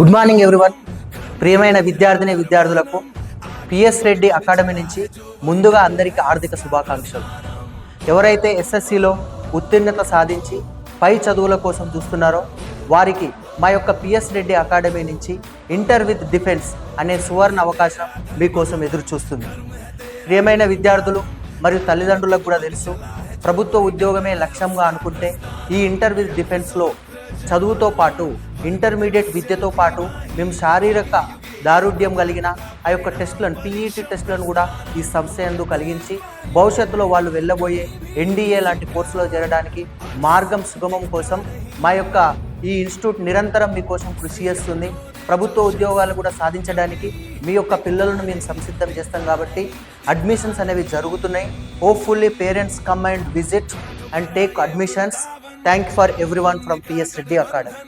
Good morning everyone. ప్రియమైన విద్యార్థులకు PS Reddy academy నుంచి ముందుగా అందరికీ ఆర్థిక శుభాకాంక్షలు. ఎవరైతే ఎస్ఎస్సిలో ఉత్తీర్ణత సాధించి పై చదువుల కోసం చూస్తున్నారో వారికి మా యొక్క పిఎస్ రెడ్డి అకాడమీ నుంచి ఇంటర్ విత్ డిఫెన్స్ అనే సువర్ణ అవకాశం మీకోసం ఎదురు చూస్తుంది. ప్రియమైన విద్యార్థులు మరియు తల్లిదండ్రులకు కూడా తెలుసు, ప్రభుత్వ ఉద్యోగమే లక్ష్యంగా అనుకుంటే ఈ ఇంటర్ విత్ డిఫెన్స్లో చదువుతో పాటు ఇంటర్మీడియట్ విద్యతో పాటు మేము శారీరక దారుఢ్యం కలిగిన ఆ యొక్క టెస్టులను పీఈటీ టెస్టులను కూడా ఈ సంస్థ యందు కలిగించి భవిష్యత్తులో వాళ్ళు వెళ్ళబోయే ఎన్డీఏ లాంటి కోర్సులో చేరడానికి మార్గం సుగమం కోసం మా యొక్క ఈ ఇన్స్టిట్యూట్ నిరంతరం మీకోసం కృషి చేస్తుంది. ప్రభుత్వ ఉద్యోగాలు కూడా సాధించడానికి మీ యొక్క పిల్లలను మేము సంసిద్ధం చేస్తాం కాబట్టి అడ్మిషన్స్ అనేవి జరుగుతున్నాయి. Hopefully parents come and visit and take admissions. Thank you for everyone from PS Reddy Academy.